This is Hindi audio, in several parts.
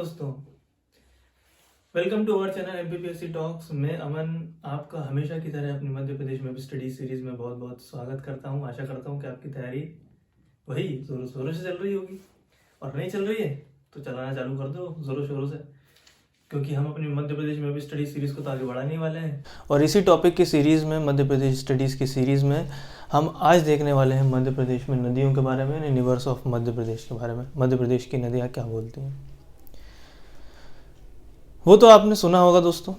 दोस्तों, welcome to our channel MPPSC talks. मैं अमन आपका हमेशा की तरह अपनी मध्य प्रदेश में स्टडी सीरीज में बहुत बहुत स्वागत करता हूं। आशा करता हूं कि आपकी तैयारी वही जोरों शोरों से चल रही होगी, और नहीं चल रही है तो चलाना चालू कर दो जोरों शोरों से, क्योंकि हम अपनी मध्य प्रदेश में भी स्टडी सीरीज को तो आगे बढ़ाने वाले हैं। और इसी टॉपिक की सीरीज़ में, मध्य प्रदेश स्टडीज़ की सीरीज़ में, हम आज देखने वाले हैं मध्य प्रदेश में नदियों के बारे में, यूनिवर्स ऑफ मध्य प्रदेश के बारे में। मध्य प्रदेश की नदियाँ क्या बोलती हैं वो तो आपने सुना होगा दोस्तों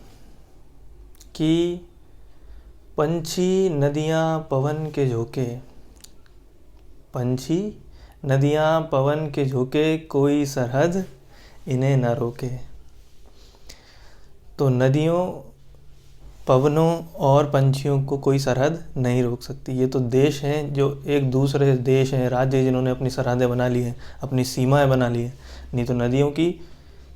कि पंछी नदियाँ पवन के झोंके, पंछी नदियाँ पवन के झोंके, कोई सरहद इन्हें न रोके। तो नदियों, पवनों और पंछियों को कोई सरहद नहीं रोक सकती। ये तो देश हैं जो एक दूसरे देश हैं, राज्य जिन्होंने अपनी सरहदें बना ली हैं, अपनी सीमाएं बना ली हैं। नहीं तो नदियों की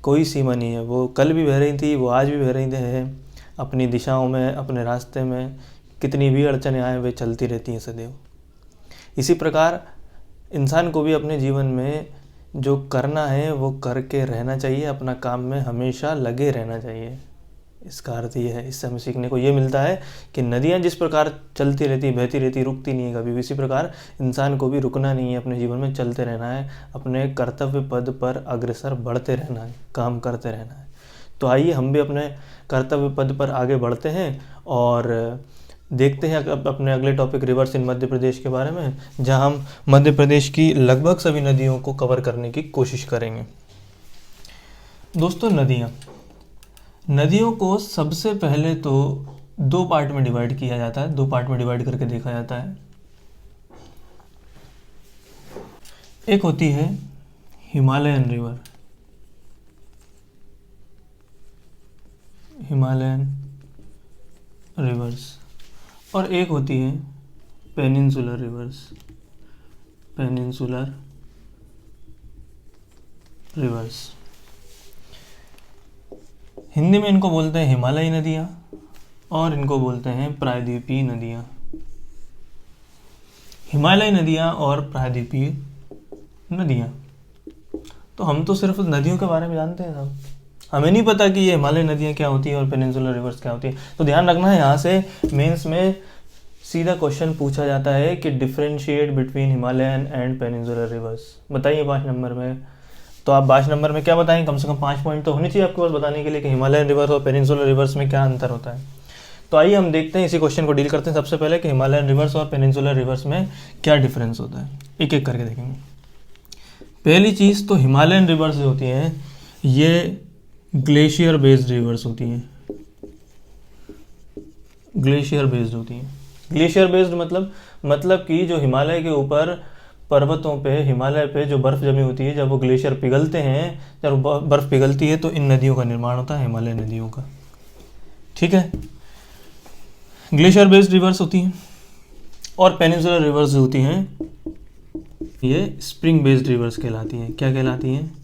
कोई सीमा नहीं है। वो कल भी बह रही थी, वो आज भी बह रही हैं अपनी दिशाओं में, अपने रास्ते में। कितनी भी अड़चनें आए वे चलती रहती हैं सदैव। इसी प्रकार इंसान को भी अपने जीवन में जो करना है वो करके रहना चाहिए, अपना काम में हमेशा लगे रहना चाहिए। इसका अर्थ ये है, इससे हमें सीखने को ये मिलता है कि नदियाँ जिस प्रकार चलती रहती, बहती रहती, रुकती नहीं है कभी भी, इसी प्रकार इंसान को भी रुकना नहीं है, अपने जीवन में चलते रहना है, अपने कर्तव्य पद पर अग्रसर बढ़ते रहना है, काम करते रहना है। तो आइए हम भी अपने कर्तव्य पद पर आगे बढ़ते हैं और देखते हैं अब अपने अगले टॉपिक रिवर्स इन मध्य प्रदेश के बारे में, जहाँ हम मध्य प्रदेश की लगभग सभी नदियों को कवर करने की कोशिश करेंगे। दोस्तों, नदियों को सबसे पहले तो दो पार्ट में डिवाइड किया जाता है, दो पार्ट में डिवाइड करके देखा जाता है। एक होती है हिमालयन रिवर, हिमालयन रिवर्स, और एक होती है peninsular reverse, peninsular reverse. Hindi में इनको बोलते हैं हिमालयी नदियाँ और इनको बोलते हैं प्रायद्वीपीय नदियाँ। हिमालयी नदियाँ और प्रायद्वीपीय नदियाँ। तो हम तो सिर्फ नदियों के बारे में जानते हैं साहब, हमें नहीं पता कि ये हिमालयी नदियाँ क्या होती है और पेनिनसुलर रिवर्स क्या होती है। तो ध्यान रखना है, यहाँ से मेंस में सीधा क्वेश्चन पूछा जाता है कि differentiate between Himalayan and peninsular reverse. बताइए 5 नंबर में। तो आप 5 नंबर में क्या बताएंगे? कम से कम 5 पॉइंट तो होने चाहिए आपके पास बताने के लिए कि हिमालयन रिवर्स और पेनिनसुलर रिवर्स में क्या अंतर होता है। तो आइए हम देखते हैं, इसी क्वेश्चन को डील करते हैं सबसे पहले कि हिमालयन रिवर्स और पेनिनसुलर रिवर्स में क्या डिफरेंस होता है। एक एक करके देखेंगे। पहली चीज़ तो हिमालयन रिवर्स जो होती हैं ये ग्लेशियर बेस्ड रिवर्स होती हैं, ग्लेशियर बेस्ड होती हैं। ग्लेशियर बेस्ड मतलब कि जो हिमालय के ऊपर पर्वतों पे, हिमालय पे जो बर्फ़ जमी होती है, जब वो ग्लेशियर पिघलते हैं, जब बर्फ़ पिघलती है तो इन नदियों का निर्माण होता है, हिमालय नदियों का। ठीक है, ग्लेशियर बेस्ड रिवर्स होती हैं। और पेनिनसुलर रिवर्स जो होती हैं ये स्प्रिंग बेस्ड रिवर्स कहलाती हैं। क्या कहलाती हैं?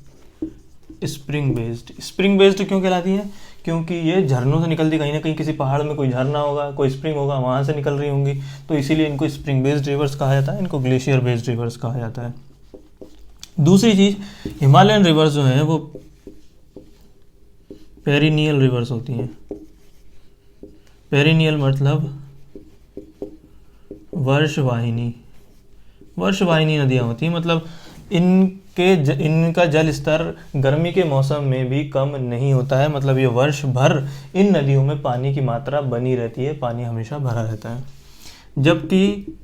Spring based. स्प्रिंग बेस्ड क्यों कहलाती हैं? क्योंकि ये झरनों से निकलती, कहीं ना कहीं किसी पहाड़ में कोई झरना होगा, कोई स्प्रिंग होगा, वहाँ से निकल रही होंगी, तो इसीलिए इनको स्प्रिंग बेस्ड रिवर्स कहा जाता है, इनको ग्लेशियर बेस्ड रिवर्स कहा जाता है। दूसरी चीज़, हिमालयन रिवर्स जो हैं वो पेरिनियल रिवर्स होती हैं। पेरिनियल मतलब वर्षवाहिनी, वर्षवाहिनी नदियाँ होती हैं। मतलब इनका जल स्तर गर्मी के मौसम में भी कम नहीं होता है। मतलब ये वर्ष भर इन नदियों में पानी की मात्रा बनी रहती है, पानी हमेशा भरा रहता है। जबकि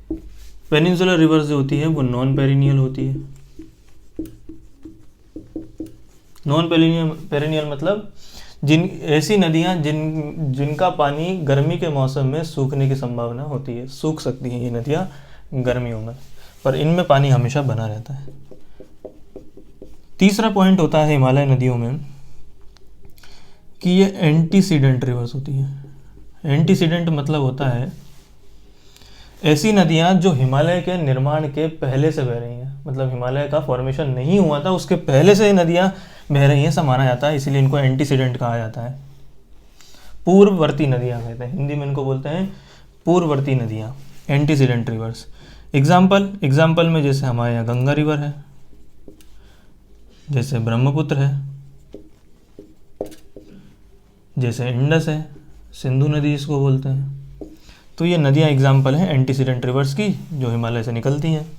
पेनिनसुलर रिवर्स जो होती है वो नॉन पेरिनियल होती है। नॉन पेरिनियल मतलब ऐसी नदियाँ जिनका पानी गर्मी के मौसम में सूखने की संभावना होती है, सूख सकती हैं ये नदियाँ गर्मियों में, पर इनमें पानी हमेशा बना रहता है। तीसरा पॉइंट होता है हिमालय नदियों में कि ये एंटीसीडेंट रिवर्स होती हैं। एंटीसीडेंट मतलब होता है ऐसी नदियाँ जो हिमालय के निर्माण के पहले से बह रही हैं। मतलब हिमालय का फॉर्मेशन नहीं हुआ था, उसके पहले से नदियाँ बह रही हैं, ऐसा माना जाता है, इसीलिए इनको एंटीसीडेंट कहा जाता है। पूर्ववर्ती नदियाँ कहते हैं, हिंदी में इनको बोलते हैं पूर्ववर्ती नदियाँ, एंटीसीडेंट रिवर्स। एग्जाम्पल में जैसे हमारे यहाँ गंगा रिवर है, जैसे ब्रह्मपुत्र है, जैसे इंडस है, सिंधु नदी इसको बोलते हैं। तो ये नदियाँ एग्जाम्पल हैं एंटीसीडेंट रिवर्स की जो हिमालय से निकलती हैं।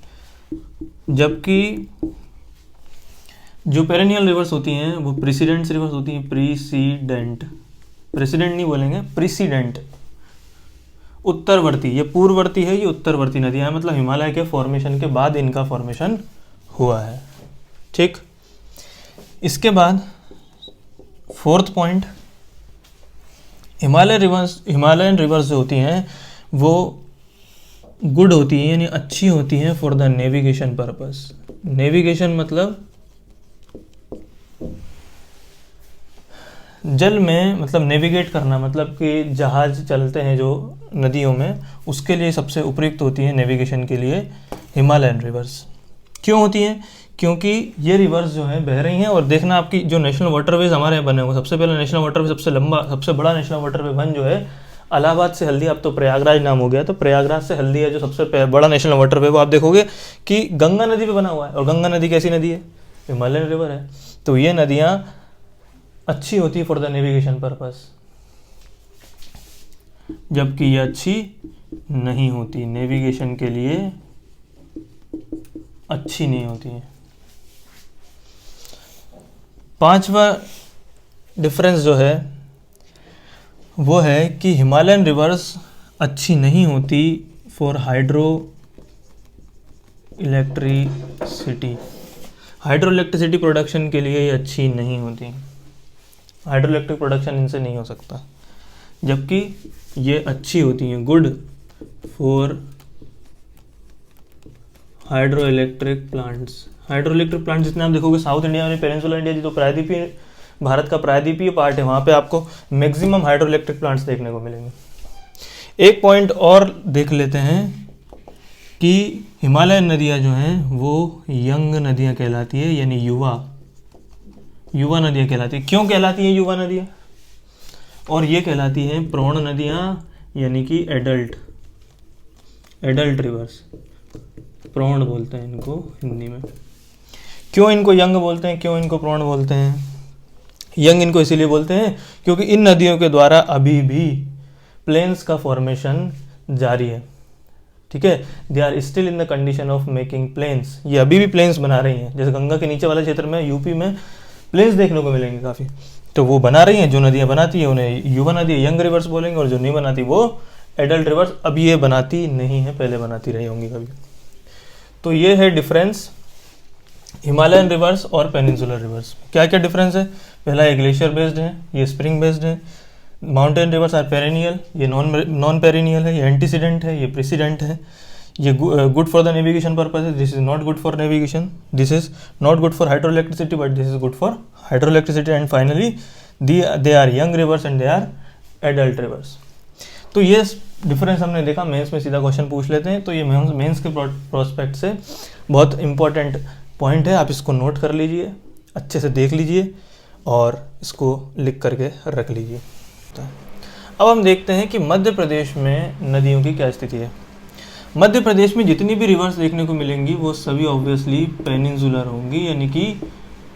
जबकि जो पेरेनियल रिवर्स होती हैं वो प्रेसिडेंट रिवर्स होती हैं। प्रेसिडेंट नहीं बोलेंगे, प्रेसिडेंट, उत्तरवर्ती। ये पूर्ववर्ती है, ये उत्तरवर्ती नदियाँ हैं, मतलब हिमालय के फॉर्मेशन के बाद इनका फॉर्मेशन हुआ है। ठीक, इसके बाद फोर्थ पॉइंट, हिमालयन रिवर्स जो होती हैं वो गुड होती हैं, यानी अच्छी होती हैं for the navigation purpose. Navigation मतलब जल में, मतलब नेविगेट करना, मतलब कि जहाज चलते हैं जो नदियों में, उसके लिए सबसे उपयुक्त होती है नेविगेशन के लिए हिमालयन रिवर्स। क्यों होती हैं? क्योंकि ये रिवर्स जो है बह रही हैं, और देखना आपकी जो नेशनल वाटरवेज हमारे यहाँ बने हुए, सबसे पहले नेशनल वाटरवे, सबसे बड़ा नेशनल वाटरवे वन जो है इलाहाबाद से हल्दिया, अब तो प्रयागराज नाम हो गया, तो प्रयागराज से हल्दिया जो सबसे बड़ा नेशनल वाटरवे, वो आप देखोगे कि गंगा नदी पे बना हुआ है। और गंगा नदी कैसी नदी है? हिमालयन रिवर है। तो ये नदियाँ अच्छी होती है फॉर द नेविगेशन पर्पस, जबकि ये अच्छी नहीं होती, नेविगेशन के लिए अच्छी नहीं होती है। पांचवा डिफरेंस जो है वो है कि हिमालयन रिवर्स अच्छी नहीं होती फॉर हाइड्रो इलेक्ट्रिसिटी प्रोडक्शन के लिए ये अच्छी नहीं होती। हाइड्रो इलेक्ट्रिक प्रोडक्शन इनसे नहीं हो सकता, जबकि ये अच्छी होती हैं, good for hydro electric plants. Hydro electric plant जितने आप देखोगे साउथ इंडिया में, पेनिनसुलर इंडिया जो प्रायद्वीपीय भारत का प्रायद्वीपीय पार्ट है, वहाँ पे आपको मैक्सिमम हाइड्रो इलेक्ट्रिक प्लांट्स देखने को मिलेंगे। एक पॉइंट और देख लेते हैं कि हिमालयन नदियाँ जो हैं वो यंग नदियाँ कहलाती है, यानी युवा नदियाँ कहलाती है। क्यों कहलाती हैं युवा नदियाँ? और ये कहलाती हैं प्रौढ़ नदियाँ, यानी कि एडल्ट रिवर्स, प्रौढ़ बोलते हैं इनको हिंदी में। क्यों इनको यंग बोलते हैं, क्यों इनको प्रौढ़ बोलते हैं? यंग इनको इसीलिए बोलते हैं क्योंकि इन नदियों के द्वारा अभी भी प्लेन्स का फॉर्मेशन जारी है। ठीक है, they are still in the condition of making plans. ये अभी भी प्लेन्स बना रही हैं। जैसे गंगा के नीचे वाले क्षेत्र में, यूपी में प्लेन्स देखने को मिलेंगे काफ़ी, तो वो बना रही हैं। जो नदियाँ बनाती हैं उन्हें युवा नदी, यंग रिवर्स बोलेंगे, और जो नहीं बनाती वो एडल्ट रिवर्स। अब ये बनाती नहीं है, पहले बनाती रही होंगी कभी। तो ये है डिफरेंस हिमालयन रिवर्स और पेनिनसुलर रिवर्स। क्या क्या डिफरेंस है? पहला, ये ग्लेशियर बेस्ड है, ये स्प्रिंग बेस्ड है। माउंटेन रिवर्स आर पेरेनियल, ये नॉन पेरेनियल है, ये एंटीसीडेंट है, ये प्रेसिडेंट है। ये good for the navigation purpose है, this is not good for navigation, this is not good for hydro electricity, but this is good for hydro electricity. And finally they are young rivers and they are adult rivers. तो ये डिफरेंस हमने देखा। मेंस में सीधा क्वेश्चन पूछ लेते हैं, तो ये मेंस के प्रोस्पेक्ट से बहुत इंपॉर्टेंट पॉइंट है। आप इसको नोट कर लीजिए, अच्छे से देख लीजिए और इसको लिख करके रख लीजिए। अब हम देखते हैं कि मध्य प्रदेश में नदियों की क्या स्थिति है। मध्य प्रदेश में जितनी भी रिवर्स देखने को मिलेंगी वो सभी ऑब्वियसली पेनिनसुलर होंगी, यानी कि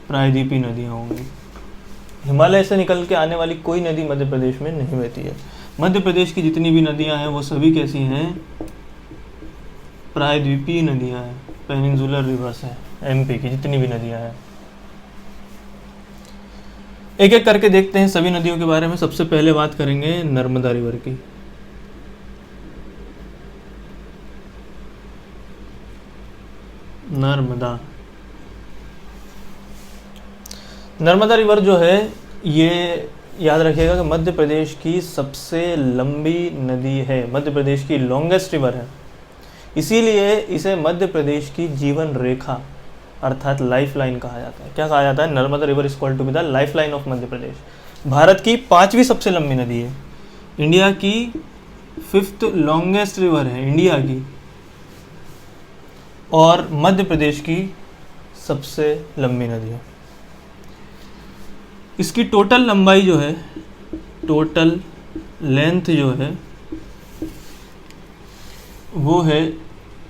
प्रायद्वीपीय नदियाँ होंगी। हिमालय से निकल के आने वाली कोई नदी मध्य प्रदेश में नहीं बहती है। मध्य प्रदेश की जितनी भी नदियाँ हैं वो सभी कैसी हैं? प्रायद्वीपीय नदियाँ हैं, पेनिनसुलर रिवर्स है। एमपी की जितनी भी नदियाँ हैं, एक एक करके देखते हैं सभी नदियों के बारे में। सबसे पहले बात करेंगे नर्मदा रिवर की। नर्मदा रिवर जो है, ये याद रखिएगा कि मध्य प्रदेश की सबसे लंबी नदी है, मध्य प्रदेश की लॉन्गेस्ट रिवर है। इसीलिए इसे मध्य प्रदेश की जीवन रेखा अर्थात लाइफ लाइन कहा जाता है। क्या कहा जाता है? Narmada river is called to be the life line of Madhya Pradesh. Bharat की 5वीं सबसे लंबी नदी है, इंडिया की 5th लॉन्गेस्ट रिवर है इंडिया की, और मध्य प्रदेश की सबसे लंबी नदी है। इसकी टोटल लंबाई जो है, टोटल लेंथ जो है वो है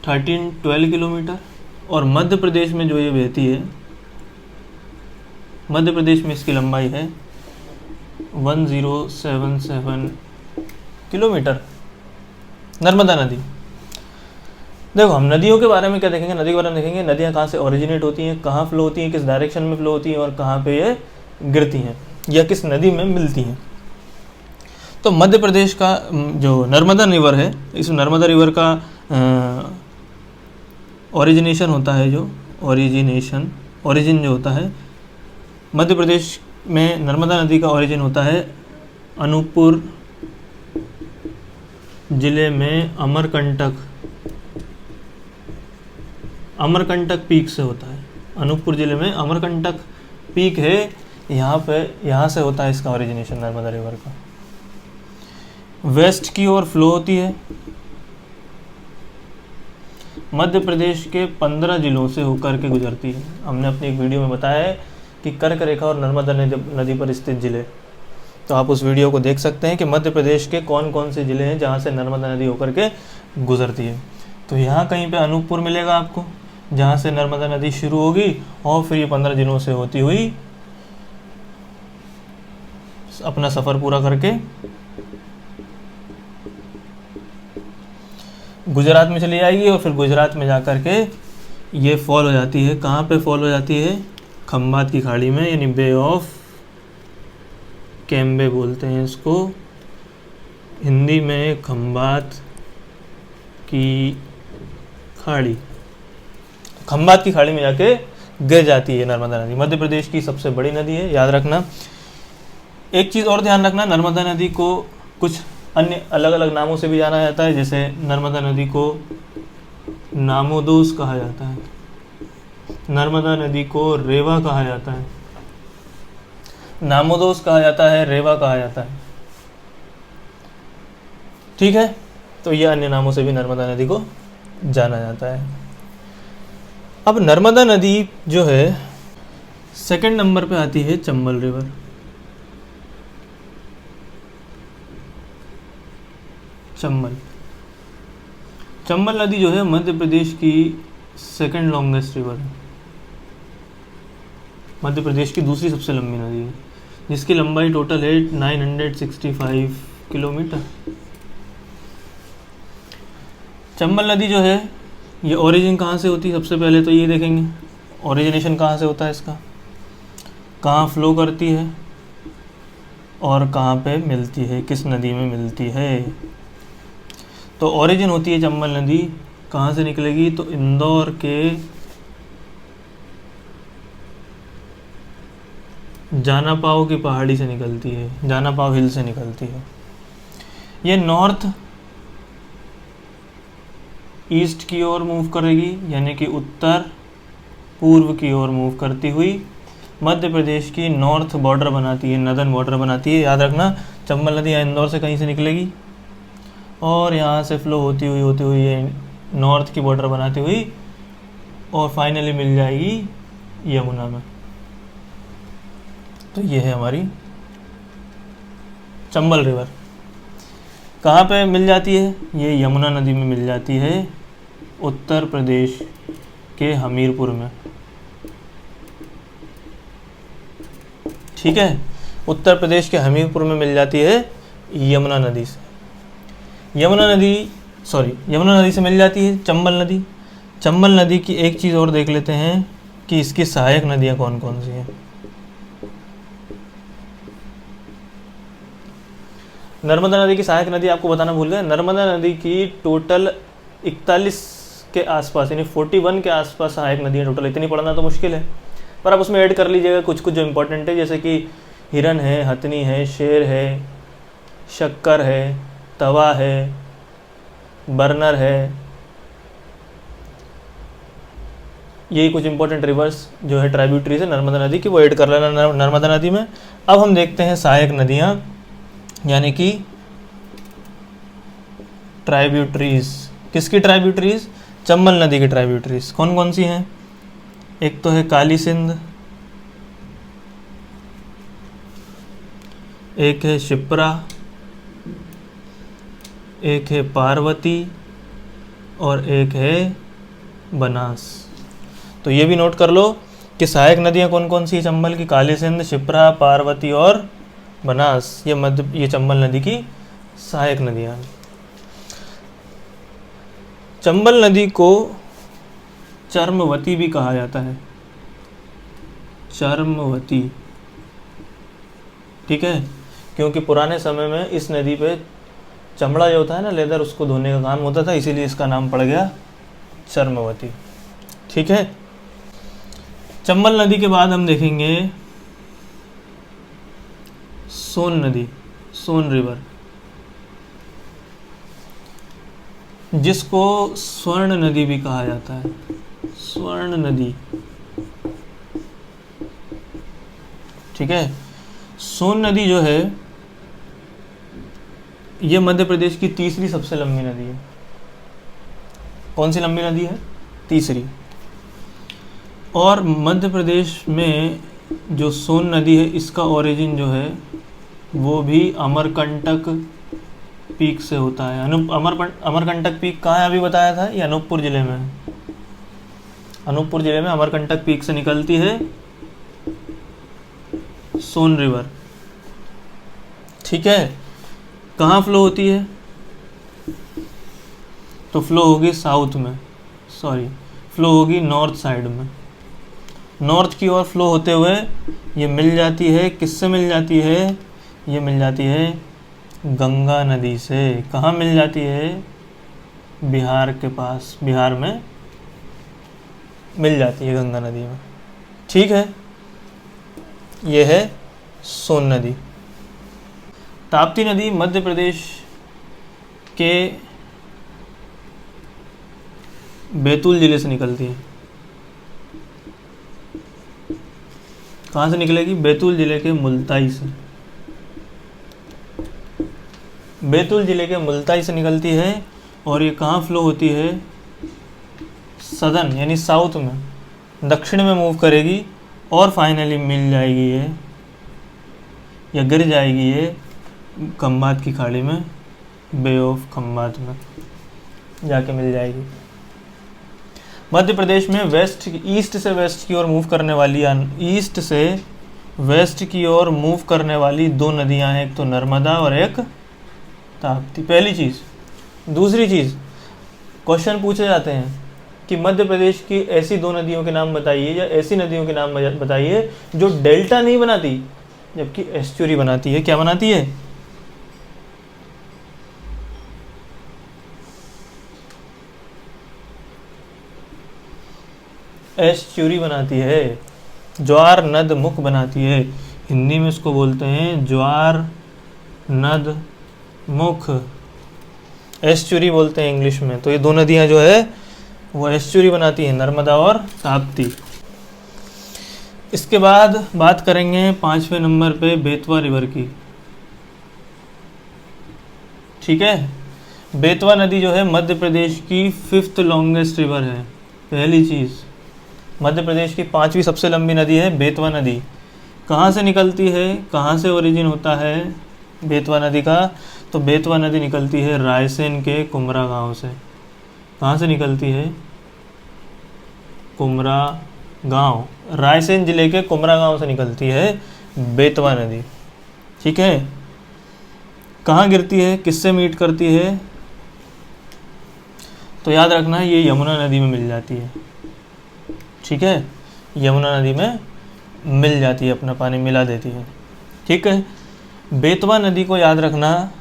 1312 किलोमीटर। और मध्य प्रदेश में जो ये बहती है, मध्य प्रदेश में इसकी लंबाई है 1077 किलोमीटर नर्मदा नदी। देखो हम नदियों के बारे में क्या देखेंगे, नदी के बारे में देखेंगे नदियाँ कहाँ से ओरिजिनेट होती हैं, कहाँ फ्लो होती हैं, किस डायरेक्शन में फ्लो होती हैं और कहाँ पे ये गिरती हैं या किस नदी में मिलती हैं। तो मध्य प्रदेश का जो नर्मदा रिवर है, इस नर्मदा रिवर का ओरिजिनेशन होता है, जो ओरिजिन जो होता है, मध्य प्रदेश में नर्मदा नदी का ओरिजिन होता है अनूपपुर जिले में अमरकंटक पीक से होता है। अनूपपुर जिले में अमरकंटक पीक है, यहाँ से होता है इसका ओरिजिनेशन नर्मदा रिवर का। वेस्ट की ओर फ्लो होती है, मध्य प्रदेश के 15 जिलों से होकर के गुजरती है। हमने अपनी एक वीडियो में बताया है कि कर्क रेखा और नर्मदा नदी पर स्थित जिले, तो आप उस वीडियो को देख सकते हैं कि मध्य प्रदेश के कौन कौन से ज़िले हैं जहाँ से नर्मदा नदी होकर के गुजरती है। तो यहाँ कहीं पे अनूपपुर मिलेगा आपको, जहाँ से नर्मदा नदी शुरू होगी और फिर ये 15 जिलों से होती हुई अपना सफ़र पूरा करके गुजरात में चली जाएगी और फिर गुजरात में जा कर के ये फॉल हो जाती है। कहाँ पे फॉल हो जाती है? खंबात की खाड़ी में, यानी बे ऑफ कैम्बे बोलते हैं इसको हिंदी में, खंबात की खाड़ी। खंबात की खाड़ी में जाके गिर जाती है नर्मदा नदी। मध्य प्रदेश की सबसे बड़ी नदी है, याद रखना। एक चीज़ और ध्यान रखना, नर्मदा नदी को कुछ अन्य अलग अलग नामों से भी जाना जाता है। जैसे नर्मदा नदी को नामोदोस कहा जाता है, नर्मदा नदी को रेवा कहा जाता है, नामोदोस कहा जाता है, रेवा कहा जाता है। ठीक है, तो ये अन्य नामों से भी नर्मदा नदी को जाना जाता है। अब नर्मदा नदी जो है सेकंड नंबर पे आती है चंबल रिवर। चंबल नदी जो है मध्य प्रदेश की सेकंड लॉन्गेस्ट रिवर है, मध्य प्रदेश की दूसरी सबसे लंबी नदी है, जिसकी लंबाई टोटल है 965 किलोमीटर। चंबल नदी जो है ये ओरिजिन कहाँ से होती है, सबसे पहले तो ये देखेंगे ओरिजिनेशन कहाँ से होता है इसका, कहाँ फ्लो करती है और कहाँ पे मिलती है, किस नदी में मिलती है। तो ओरिजिन होती है चंबल नदी, कहाँ से निकलेगी? तो इंदौर के जानापाव की पहाड़ी से निकलती है, जानापाव हिल से निकलती है। ये नॉर्थ ईस्ट की ओर मूव करेगी, यानी कि उत्तर पूर्व की ओर मूव करती हुई मध्य प्रदेश की नॉर्थ बॉर्डर बनाती है, नदर्न बॉर्डर बनाती है। याद रखना, चंबल नदी इंदौर से कहीं से निकलेगी और यहाँ से फ्लो होती हुई ये नॉर्थ की बॉर्डर बनाती हुई और फाइनली मिल जाएगी यमुना में। तो ये है हमारी चंबल रिवर। कहाँ पे मिल जाती है? ये यमुना नदी में मिल जाती है, उत्तर प्रदेश के हमीरपुर में। ठीक है, उत्तर प्रदेश के हमीरपुर में मिल जाती है यमुना नदी से। यमुना नदी से मिल जाती है चंबल नदी। चंबल नदी की एक चीज़ और देख लेते हैं कि इसकी सहायक नदियाँ कौन कौन सी हैं। नर्मदा नदी की सहायक नदी आपको बताना भूल गए। नर्मदा नदी की टोटल 41 के आसपास, यानी 41 के आसपास सहायक नदियाँ टोटल। इतनी पढ़ना तो मुश्किल है, पर आप उसमें ऐड कर लीजिएगा कुछ कुछ जो इम्पोर्टेंट है, जैसे कि हिरन है, हथनी है, शेर है, शक्कर है, तवा है, बर्नर है। यही कुछ इंपॉर्टेंट रिवर्स जो है ट्राइब्यूटरीज है नर्मदा नदी की, वो ऐड कर लेना नर्मदा नदी में। अब हम देखते हैं सहायक नदियाँ, यानी कि ट्राइब्यूटरीज। किसकी ट्राइब्यूटरीज? चंबल नदी की ट्राइब्यूटरीज। कौन कौन सी हैं? एक तो है काली सिंध, एक है शिप्रा, एक है पार्वती और एक है बनास। तो ये भी नोट कर लो कि सहायक नदियाँ कौन कौन सी है चंबल की? काली सिंध, शिप्रा, पार्वती और बनास, ये चंबल नदी की सहायक नदियाँ हैं। चंबल नदी को चर्मवती भी कहा जाता है, चर्मवती, ठीक है, क्योंकि पुराने समय में इस नदी पे चमड़ा जो होता है ना, लेदर, उसको धोने का काम होता था, इसीलिए इसका नाम पड़ गया चर्मवती। ठीक है। चंबल नदी के बाद हम देखेंगे सोन नदी, सोन रिवर, जिसको स्वर्ण नदी भी कहा जाता है, स्वर्ण नदी। ठीक है। सोन नदी जो है ये मध्य प्रदेश की तीसरी सबसे लंबी नदी है। कौन सी लंबी नदी है? तीसरी। और मध्य प्रदेश में जो सोन नदी है इसका ओरिजिन जो है वो भी अमरकंटक पीक से होता है। अमरकंटक पीक कहाँ है अभी बताया था? ये अनूपपुर जिले में है। अनूपपुर जिले में अमरकंटक पीक से निकलती है सोन रिवर। ठीक है। कहाँ फ्लो होती है? तो फ्लो होगी साउथ में, फ्लो होगी नॉर्थ साइड में। नॉर्थ की ओर फ्लो होते हुए ये मिल जाती है, किससे मिल जाती है? ये मिल जाती है गंगा नदी से। कहाँ मिल जाती है? बिहार के पास, बिहार में मिल जाती है गंगा नदी में। ठीक है। ये है सोन नदी। ताप्ती नदी मध्य प्रदेश के बैतूल जिले से निकलती है। कहाँ से निकलेगी? बैतूल जिले के मुल्ताई से। बैतूल जिले के मुल्ताई से निकलती है और ये कहाँ फ्लो होती है? सदर्न यानी साउथ में, दक्षिण में मूव करेगी और फाइनली मिल जाएगी ये, या गिर जाएगी ये खंबात की खाड़ी में, बे ऑफ खंबात में जाके मिल जाएगी। मध्य प्रदेश में ईस्ट से वेस्ट की ओर मूव करने वाली, ईस्ट से वेस्ट की ओर मूव करने वाली दो नदियां हैं, एक तो नर्मदा और एक ताप्ती। पहली चीज़। दूसरी चीज़, क्वेश्चन पूछे जाते हैं कि मध्य प्रदेश की ऐसी दो नदियों के नाम बताइए या ऐसी नदियों के नाम बताइए जो डेल्टा नहीं बनाती जबकि एस्चुरी बनाती है। क्या बनाती है? एस्चुरी बनाती है, ज्वार नद मुख बनाती है। हिंदी में इसको बोलते हैं ज्वार नद मुख, एस्चुरी बोलते हैं इंग्लिश में। तो ये दो नदियां जो है वो एस्चुरी बनाती हैं, नर्मदा और ताप्ती। इसके बाद बात करेंगे 5वें नंबर पे बेतवा रिवर की। ठीक है। बेतवा नदी जो है मध्य प्रदेश की 5th लॉन्गेस्ट रिवर है। पहली चीज़, मध्य प्रदेश की 5वीं सबसे लंबी नदी है बेतवा नदी। कहाँ से निकलती है? कहाँ से ओरिजिन होता है बेतवा नदी का? तो बेतवा नदी निकलती है रायसेन के कुमरा गांव से। कहाँ से निकलती है? कुमरा गांव, रायसेन जिले के कुमरा गांव से निकलती है बेतवा नदी। ठीक है। कहाँ गिरती है? किससे मीट करती है? तो याद रखना है ये यमुना नदी में मिल जाती है। ठीक है। यमुना नदी में मिल जाती है, अपना पानी मिला देती है। ठीक है। बेतवा नदी को याद रखना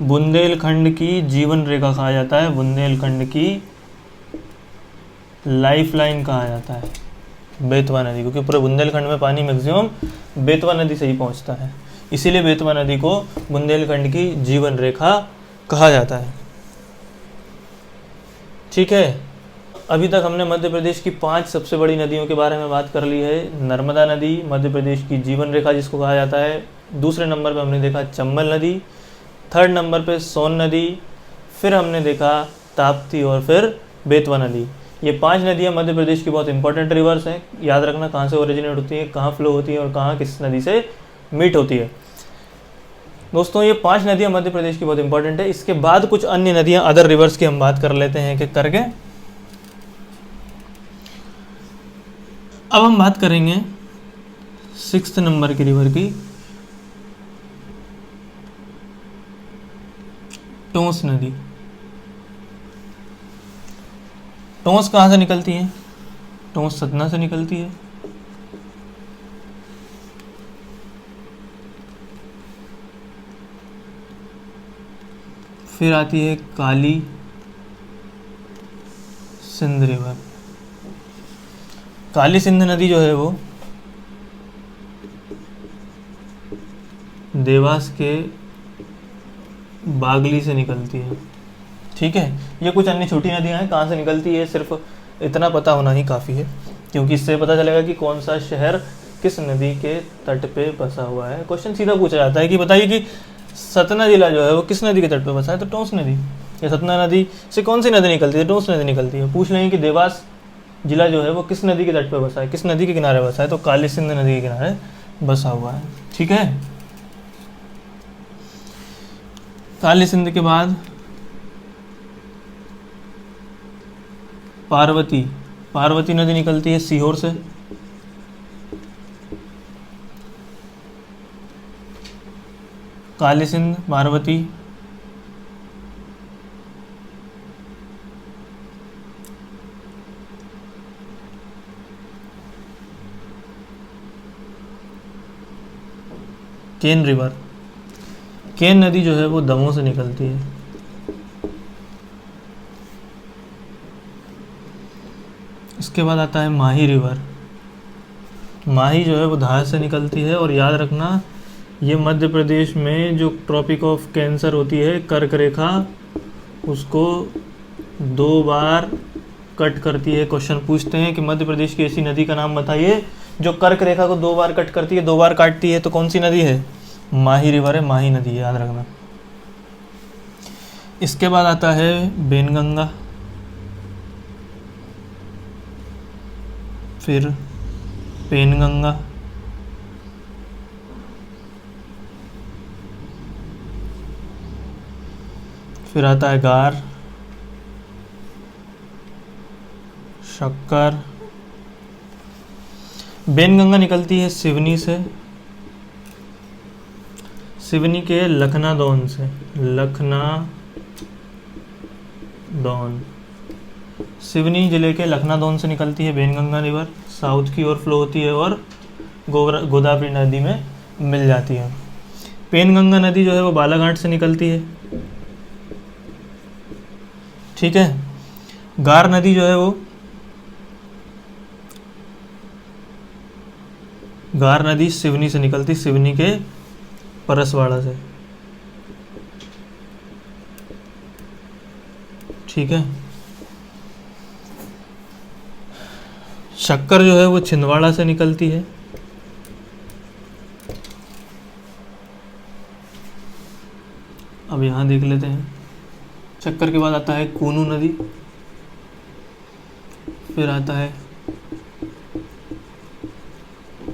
बुंदेलखंड की जीवन रेखा कहा जाता है, बुंदेलखंड की लाइफलाइन कहा जाता है बेतवा नदी, क्योंकि पूरे बुंदेलखंड में पानी मैक्सिमम बेतवा नदी से ही पहुंचता है, इसीलिए बेतवा नदी को बुंदेलखंड की जीवन रेखा कहा जाता है। ठीक है। अभी तक हमने मध्य प्रदेश की 5 सबसे बड़ी नदियों के बारे में बात कर ली है। नर्मदा नदी मध्य प्रदेश की जीवन रेखा जिसको कहा जाता है। दूसरे नंबर पे हमने देखा चंबल नदी, 3rd नंबर पे सोन नदी, फिर हमने देखा ताप्ती और फिर बेतवा नदी। ये 5 नदियाँ मध्य प्रदेश की बहुत इंपॉर्टेंट रिवर्स हैं। याद रखना कहाँ से ओरिजिनेट होती है, कहाँ फ्लो होती है और कहाँ किस नदी से मीट होती है। दोस्तों ये 5 नदियाँ मध्य प्रदेश की बहुत इंपॉर्टेंट है। इसके बाद कुछ अन्य नदियाँ, अदर रिवर्स की हम बात कर लेते हैं एक एक करके। अब हम बात करेंगे 6 नंबर की रिवर की, टोंस नदी। टोंस कहाँ से निकलती है? टोंस सतना से निकलती है। फिर आती है काली सिंध रिवर। काली सिंध नदी जो है वो देवास के बागली से निकलती है। ठीक है, ये कुछ अन्य छोटी नदियां हैं, कहाँ से निकलती है सिर्फ इतना पता होना ही काफ़ी है, क्योंकि इससे पता चलेगा कि कौन सा शहर किस नदी के तट पे बसा हुआ है। क्वेश्चन सीधा पूछा जाता है कि बताइए कि सतना जिला जो है वो किस नदी के तट पे बसा है, तो टोंस नदी। या सतना नदी से कौन सी नदी निकलती है? टोंस नदी निकलती है। पूछ लेंगे कि देवास जिला जो है वो किस नदी के तट पे बसा है, किस नदी के किनारे बसा है, तो काली सिंध नदी के किनारे बसा हुआ है। ठीक है, काली सिंध के बाद पार्वती, पार्वती नदी निकलती है सीहोर से। काली सिंध, पार्वती, केन रिवर। केन नदी जो है वो दमोह से निकलती है। इसके बाद आता है माही रिवर। माही जो है वो धार से निकलती है, और याद रखना ये मध्य प्रदेश में जो ट्रॉपिक ऑफ कैंसर होती है, कर्क रेखा, उसको 2 बार कट करती है। क्वेश्चन पूछते हैं कि मध्य प्रदेश की ऐसी नदी का नाम बताइए जो कर्क रेखा को 2 बार कट करती है, 2 बार काटती है, तो कौन सी नदी है? माही रिवर है, माही नदी है, याद रखना। इसके बाद आता है बेनगंगा, फिर पेनगंगा, फिर आता है गार, शक्कर। बेनगंगा निकलती है सिवनी से, सिवनी के लखनादौन से, लखनादौन, सिवनी जिले के लखनादौन से निकलती है बेनगंगा रिवर, साउथ की ओर फ्लो होती है और गोदावरी नदी में मिल जाती है। पेनगंगा नदी जो है वो बालाघाट से निकलती है। ठीक है, गार नदी जो है वो गार नदी सिवनी से निकलती, सिवनी के परसवाड़ा से। ठीक है, शक्कर जो है वो छिंदवाड़ा से निकलती है। अब यहाँ देख लेते हैं, शक्कर के बाद आता है कूनू नदी, फिर आता है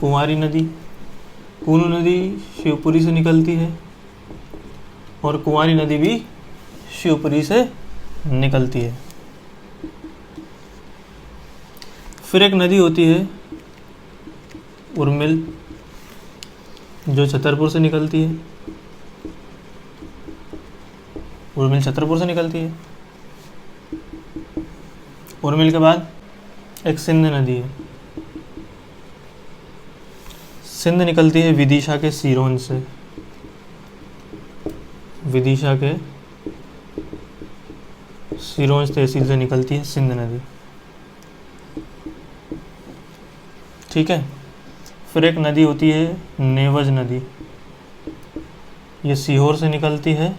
कुंवारी नदी। कूनू नदी शिवपुरी से निकलती है और कुंवारी नदी भी शिवपुरी से निकलती है। फिर एक नदी होती है उर्मिल, जो छतरपुर से निकलती है। उर्मिल छतरपुर से निकलती है। उर्मिल के बाद एक सिंध नदी है, सिंध निकलती है विदिशा के सिरोंज से, विदिशा के सिरोंज तहसील से निकलती है सिंध नदी। ठीक है, फिर एक नदी होती है नेवज नदी, ये सीहोर से निकलती है।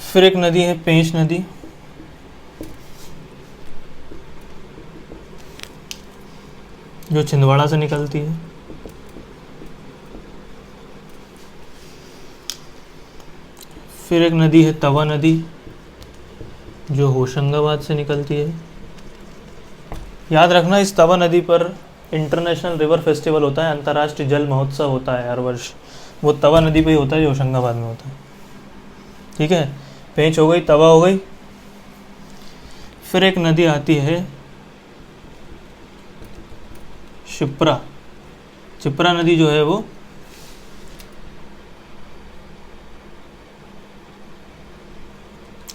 फिर एक नदी है पेंच नदी, जो छिंदवाड़ा से निकलती है। फिर एक नदी है तवा नदी, जो होशंगाबाद से निकलती है। याद रखना, इस तवा नदी पर इंटरनेशनल रिवर फेस्टिवल होता है, अंतर्राष्ट्रीय जल महोत्सव होता है हर वर्ष, वो तवा नदी पे ही होता है जो होशंगाबाद में होता है। ठीक है, पेंच हो गई, तवा हो गई। फिर एक नदी आती है क्षिप्रा। क्षिप्रा नदी जो है वो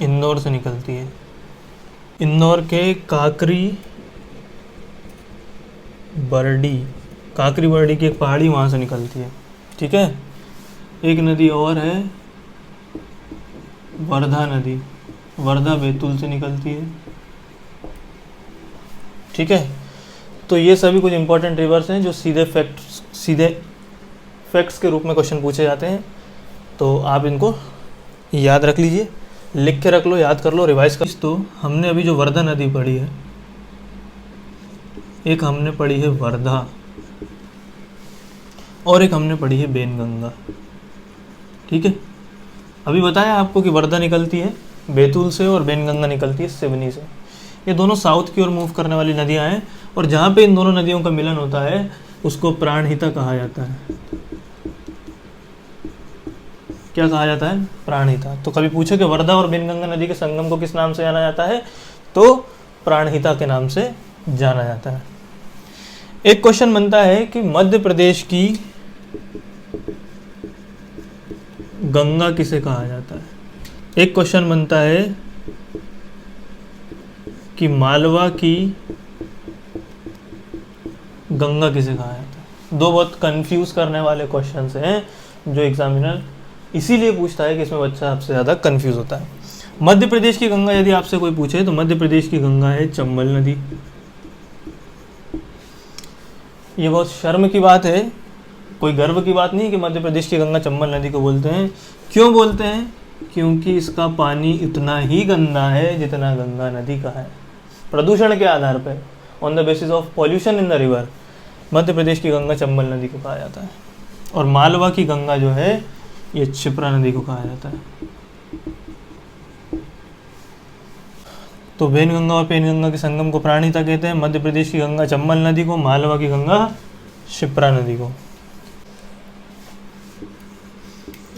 इंदौर से निकलती है। इंदौर के काकरी बरडी, काकरी बरडी की एक पहाड़ी वहाँ से निकलती है। ठीक है। एक नदी और है वर्धा नदी, वर्धा बैतूल से निकलती है। ठीक है। तो ये सभी कुछ इंपॉर्टेंट रिवर्स हैं जो सीधे फैक्ट्स के रूप में क्वेश्चन पूछे जाते हैं। तो आप इनको याद रख लीजिए, लिख के रख लो, याद कर लो, रिवाइज कर। तो हमने अभी जो वर्धा नदी पढ़ी है, एक हमने पढ़ी है वर्धा और एक हमने पढ़ी है बेनगंगा। ठीक है। अभी बताया आपको कि वर्धा निकलती है बैतूल से और बेनगंगा निकलती है सिवनी से। ये दोनों साउथ की ओर मूव करने वाली नदियां हैं और जहाँ पे इन दोनों नदियों का मिलन होता है उसको प्राणहिता कहा जाता है। क्या कहा जाता है? प्राणहिता। तो कभी पूछे कि वर्धा और बेनगंगा नदी के संगम को किस नाम से जाना जाता है, तो प्राणहिता के नाम से जाना जाता है। एक क्वेश्चन बनता है कि मध्य प्रदेश की गंगा किसे कहा जाता है। एक क्वेश्चन बनता है कि मालवा की गंगा किसे कहा जाता है। दो बहुत कंफ्यूज करने वाले क्वेश्चंस हैं जो एग्जामिनर इसीलिए पूछता है कि इसमें बच्चा आपसे ज़्यादा कंफ्यूज होता है। मध्य प्रदेश की गंगा यदि आपसे कोई पूछे तो मध्य प्रदेश की गंगा है चंबल नदी। ये बहुत शर्म की बात है, कोई गर्व की बात नहीं कि मध्य प्रदेश की गंगा चंबल नदी को बोलते हैं। क्यों बोलते हैं? क्योंकि इसका पानी इतना ही गंदा है जितना गंगा नदी का है। प्रदूषण के आधार पर, on the basis of pollution in the river, Madhya Pradesh की गंगा चंबल नदी को कहा जाता है। और मालवा की गंगा जो है ये क्षिप्रा नदी को कहा जाता है। तो बेनगंगा और पेनगंगा के संगम को प्राणहिता कहते हैं। मध्य प्रदेश की गंगा चंबल नदी को, मालवा की गंगा क्षिप्रा नदी को।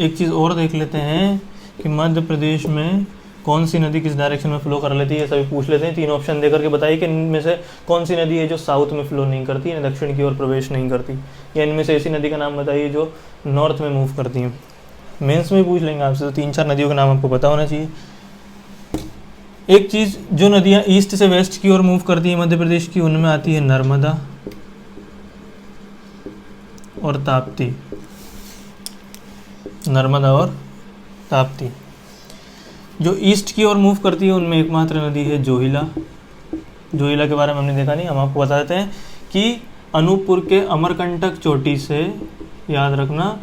एक चीज़ और देख लेते हैं कि मध्य प्रदेश में कौन सी नदी किस डायरेक्शन में फ्लो कर लेती है, सभी पूछ लेते हैं। 3 ऑप्शन देकर के बताइए कि इनमें से कौन सी नदी है जो साउथ में फ्लो नहीं करती, या दक्षिण की ओर प्रवेश नहीं करती, या इनमें से ऐसी नदी का नाम बताइए जो नॉर्थ में मूव करती हैं। मेंस में पूछ लेंगे आपसे, तो 3-4 नदियों का नाम आपको पता होना चाहिए। एक चीज़, जो नदियाँ ईस्ट से वेस्ट की ओर मूव करती है मध्य प्रदेश की, उनमें आती है नर्मदा और ताप्ती। नर्मदा और ताप्ती। जो ईस्ट की ओर मूव करती है उनमें एकमात्र नदी है जोहिला। जोहिला के बारे में हमने देखा नहीं, हम आपको बता देते हैं कि अनूपपुर के अमरकंटक चोटी से, याद रखना,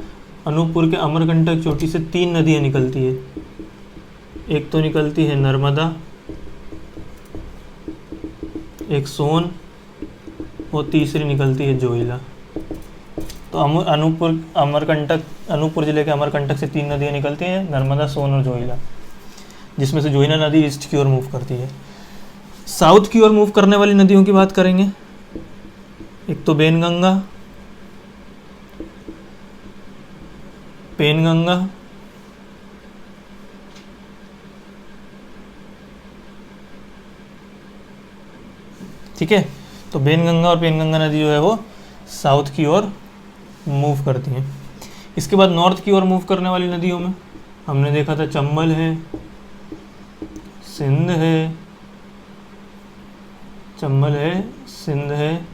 अनूपपुर के अमरकंटक चोटी से 3 नदियाँ निकलती है। एक तो निकलती है नर्मदा, एक सोन और तीसरी निकलती है जोहिला। तो अनूपपुर जिले के अमरकंटक से 3 नदियाँ निकलती हैं, नर्मदा, सोन और जोहिला, जिसमें से जोहिला नदी ईस्ट की ओर मूव करती है। साउथ की ओर मूव करने वाली नदियों की बात करेंगे। एक तो बेनगंगा, पेनगंगा, ठीक है। तो बेनगंगा और पेनगंगा नदी जो है वो साउथ की ओर मूव करती हैं। इसके बाद नॉर्थ की ओर मूव करने वाली नदियों में हमने देखा था चंबल है, सिंध है, चंबल है, सिंध है,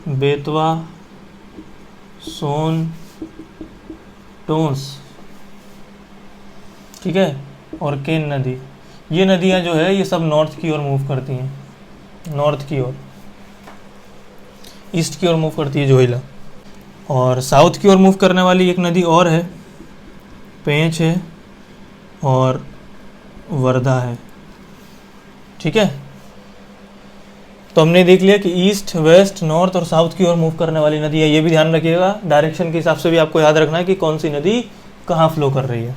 बेतवा, सोन, टोंस, ठीक है, और केन नदी। ये नदियाँ जो है ये सब नॉर्थ की ओर मूव करती हैं, नॉर्थ की ओर। ईस्ट की ओर मूव करती है जोहिला। और साउथ की ओर मूव करने वाली एक नदी और है, पेंच है और वर्धा है, ठीक है। तो हमने देख लिया कि ईस्ट, वेस्ट, नॉर्थ और साउथ की ओर मूव करने वाली नदी है। ये भी ध्यान रखिएगा, डायरेक्शन के हिसाब से भी आपको याद रखना है कि कौन सी नदी कहाँ फ्लो कर रही है।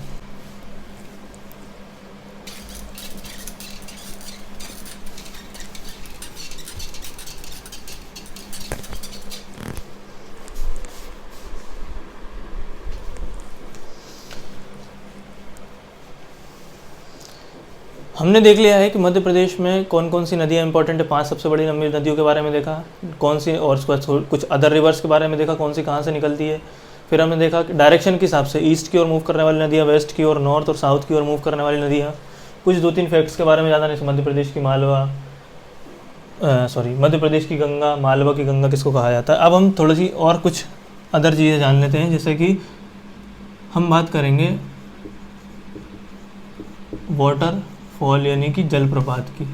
हमने देख लिया है कि मध्य प्रदेश में कौन कौन सी नदियाँ इंपॉर्टेंट है, 5 सबसे बड़ी लंबी नदियों के बारे में देखा, कौन सी, और उसके बाद कुछ अदर रिवर्स के बारे में देखा, कौन सी कहाँ से निकलती है। फिर हमने देखा कि डायरेक्शन के हिसाब से ईस्ट की ओर मूव करने वाली नदियाँ, वेस्ट की ओर, नॉर्थ और साउथ की ओर मूव करने वाली नदियाँ। कुछ 2-3 फैक्ट्स के बारे में ज़्यादा नहीं, मध्य प्रदेश की मालवा, मध्य प्रदेश की गंगा, मालवा की गंगा किसको कहा जाता है। अब हम थोड़ी सी और कुछ अदर चीज़ें जान लेते हैं, जैसे कि हम बात करेंगे वाटरफॉल यानी कि जलप्रपात की।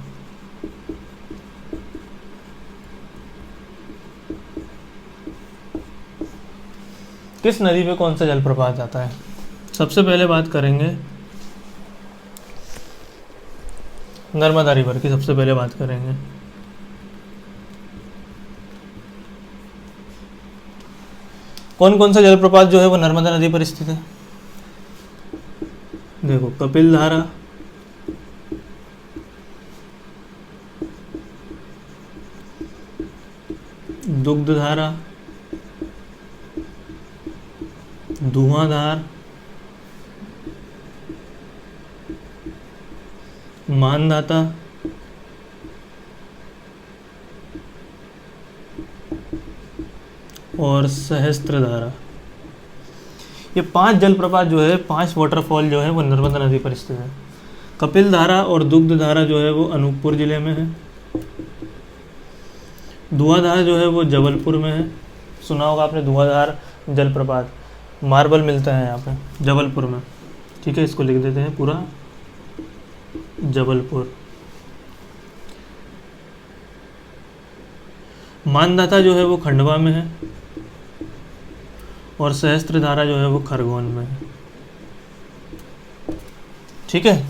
किस नदी पे कौन सा जलप्रपात आता है। सबसे पहले बात करेंगे नर्मदा रिवर की, सबसे पहले बात करेंगे। कौन कौन सा जलप्रपात जो है वो नर्मदा नदी पर स्थित है। देखो, कपिल धारा, दुग्ध धारा, धुआंधार, मानदाता, और सहस्त्रधारा। ये 5 जलप्रपात जो है, 5 वाटरफॉल जो है वो नर्मदा नदी पर स्थित है। कपिल धारा और दुग्ध धारा जो है वो अनूपपुर जिले में है। धुआंधार जो है वो जबलपुर में है। सुना होगा आपने धुआंधार जलप्रपात, मार्बल मिलता है यहाँ पे जबलपुर में। ठीक है, इसको लिख देते हैं पूरा, जबलपुर। मानदाता जो है वो खंडवा में है, और सहस्त्रधारा जो है वो खरगोन में है। ठीक है,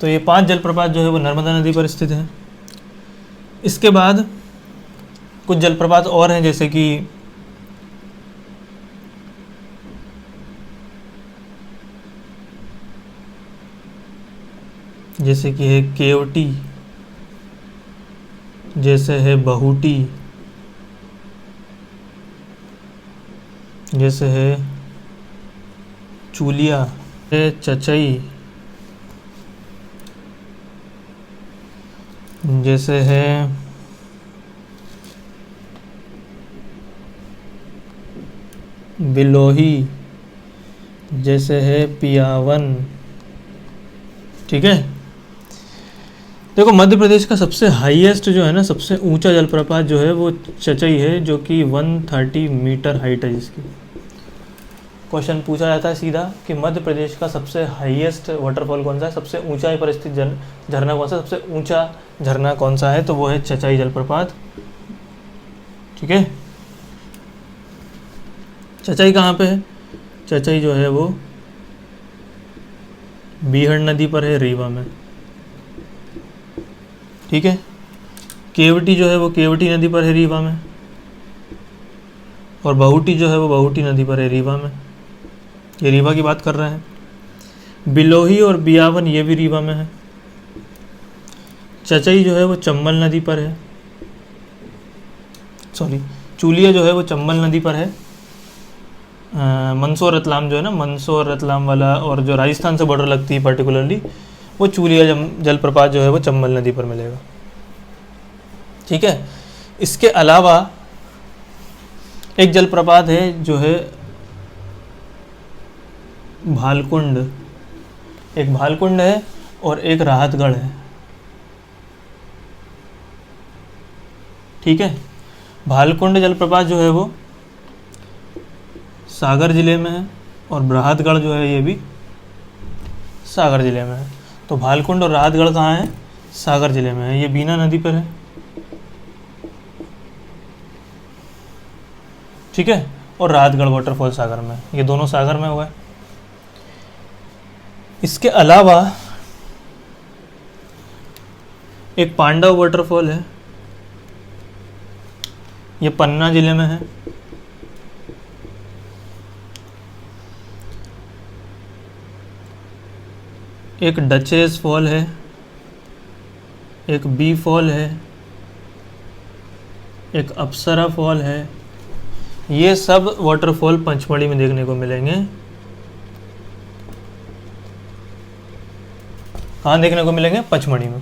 तो ये 5 जलप्रपात जो है वो नर्मदा नदी पर स्थित है। इसके बाद कुछ जलप्रपात और हैं, जैसे कि है केवटी, जैसे है बहुटी, जैसे है चूलिया, है चचई, जैसे है बिलोही, जैसे है पियावन। ठीक है, देखो मध्य प्रदेश का सबसे हाईएस्ट जो है ना, सबसे ऊंचा जलप्रपात जो है वो चचई है, जो कि 130 मीटर हाइट है जिसकी। क्वेश्चन पूछा जाता है सीधा कि मध्य प्रदेश का सबसे हाईएस्ट वाटरफॉल कौन सा है, सबसे ऊंचाई पर स्थित झरना कौन सा, सबसे ऊंचा झरना कौन सा है, तो वो है चचई जलप्रपात। ठीक है, चचई कहाँ पे है। चचई जो है वो बीहड़ नदी पर है, रीवा में। ठीक है, केवटी जो है वो केवटी नदी पर है, रीवा में। और बहुटी जो है वो बहुटी नदी पर है, रीवा में। ये रीवा की बात कर रहे हैं। बिलोही और बियावन ये भी रीवा में है। चचई जो है वो चंबल नदी पर है, सॉरी चूलिया जो है वो चंबल नदी पर है। मंदसौर रतलाम जो है ना, मंदसौर रतलाम वाला, और जो राजस्थान से बॉर्डर लगती है पर्टिकुलरली, वो चूलिया जलप्रपात जो है वो चंबल नदी पर मिलेगा। ठीक है, इसके अलावा एक जलप्रपात है जो है भालकुंड, एक भालकुंड है और एक राहतगढ़ है। ठीक है, भालकुंड जलप्रपात जो है वो सागर जिले में है, और राहतगढ़ जो है ये भी सागर जिले में है। तो भालकुंड और राहतगढ़ कहाँ है, सागर जिले में है। ये बीना नदी पर है। ठीक है, और राहतगढ़ वाटरफॉल सागर में, ये दोनों सागर में हुआ है। इसके अलावा एक पांडव वाटरफॉल है, ये पन्ना जिले में है। एक डचेस फॉल है, एक बी फॉल है, एक अप्सरा फॉल है। ये सब वाटरफॉल पंचमढ़ी में देखने को मिलेंगे। कहाँ देखने को मिलेंगे? पचमढ़ी में।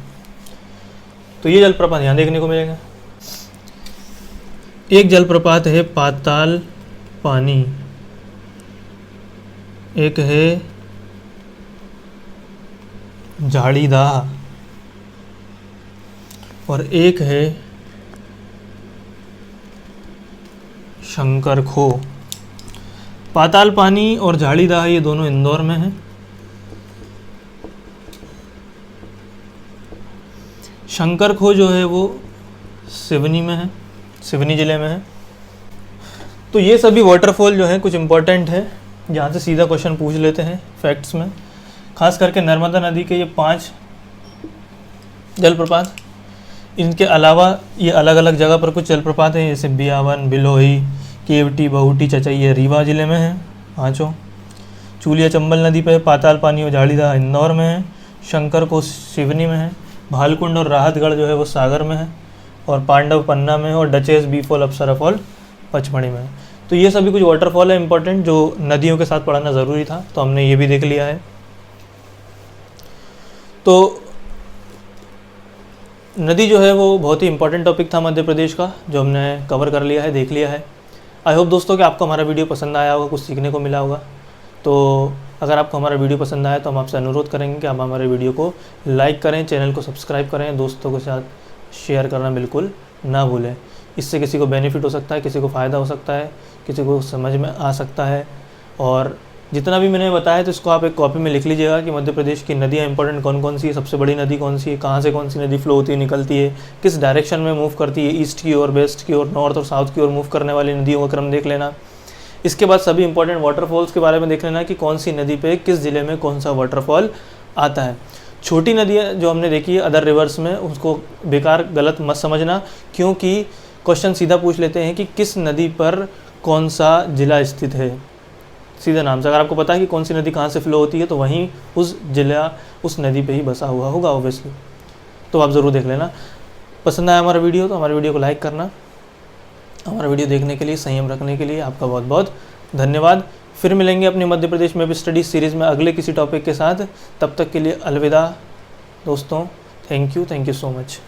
तो ये जलप्रपात यहाँ देखने को मिलेंगे। एक जलप्रपात है पाताल पानी, एक है झाड़ीदाह और एक है शंकर खो। पाताल पानी और झाड़ीदाह ये दोनों इंदौर में हैं। शंकर खो जो है वो सिवनी में है, सिवनी ज़िले में है। तो ये सभी वाटरफॉल जो हैं कुछ इम्पोर्टेंट है, जहाँ से सीधा क्वेश्चन पूछ लेते हैं फैक्ट्स में। खास करके नर्मदा नदी के ये 5 जलप्रपात, इनके अलावा ये अलग अलग जगह पर कुछ जलप्रपात हैं, जैसे बियावन, बिलोही, केवटी, बहुटी, चचैया रीवा ज़िले में है 5। चूलिया चंबल नदी पे पाताल पानी और झाड़ीदाह इंदौर में है। शंकर को सिवनी में है। भालकुंड और राहतगढ़ जो है वो सागर में है, और पांडव पन्ना में है, और डचेस, बी फॉल, अप्सरा फॉल पचमढ़ी में है। तो ये सभी कुछ वाटरफॉल है इंपॉर्टेंट, जो नदियों के साथ पढ़ना ज़रूरी था, तो हमने ये भी देख लिया है। तो नदी जो है वो बहुत ही इंपॉर्टेंट टॉपिक था मध्य प्रदेश का, जो हमने कवर कर लिया है, देख लिया है। आई होप दोस्तों कि आपको हमारा वीडियो पसंद आया होगा, कुछ सीखने को मिला होगा। तो अगर आपको हमारा वीडियो पसंद आया तो हम आपसे अनुरोध करेंगे कि आप हमारे वीडियो को लाइक करें, चैनल को सब्सक्राइब करें, दोस्तों के साथ शेयर करना बिल्कुल ना भूलें। इससे किसी को बेनिफिट हो सकता है, किसी को फ़ायदा हो सकता है, किसी को समझ में आ सकता है। और जितना भी मैंने बताया तो इसको आप एक कॉपी में लिख लीजिएगा कि मध्य प्रदेश की नदियाँ इंपॉर्टेंट कौन कौन सी है, सबसे बड़ी नदी कौन सी है, कहाँ से कौन सी नदी फ्लो होती है, निकलती है, किस डायरेक्शन में मूव करती है, ईस्ट की ओर, वेस्ट की ओर, नॉर्थ और साउथ की ओर मूव करने वाली नदियों का क्रम देख लेना। इसके बाद सभी इंपॉर्टेंट वाटरफॉल्स के बारे में देख लेना कि कौन सी नदी पे किस ज़िले में कौन सा वाटरफॉल आता है। छोटी नदियाँ जो हमने देखी है अदर रिवर्स में, उसको बेकार गलत मत समझना, क्योंकि क्वेश्चन सीधा पूछ लेते हैं कि किस नदी पर कौन सा ज़िला स्थित है, सीधे नाम से। अगर आपको पता है कि कौन सी नदी कहाँ से फ्लो होती है तो वहीं उस ज़िला उस नदी पे ही बसा हुआ होगा ऑब्वियसली। तो आप ज़रूर देख लेना। पसंद आया हमारा वीडियो तो हमारे वीडियो को लाइक करना। हमारा वीडियो देखने के लिए, संयम रखने के लिए आपका बहुत बहुत धन्यवाद। फिर मिलेंगे अपनी मध्य प्रदेश में स्टडीज सीरीज़ में अगले किसी टॉपिक के साथ। तब तक के लिए अलविदा दोस्तों। Thank you so much.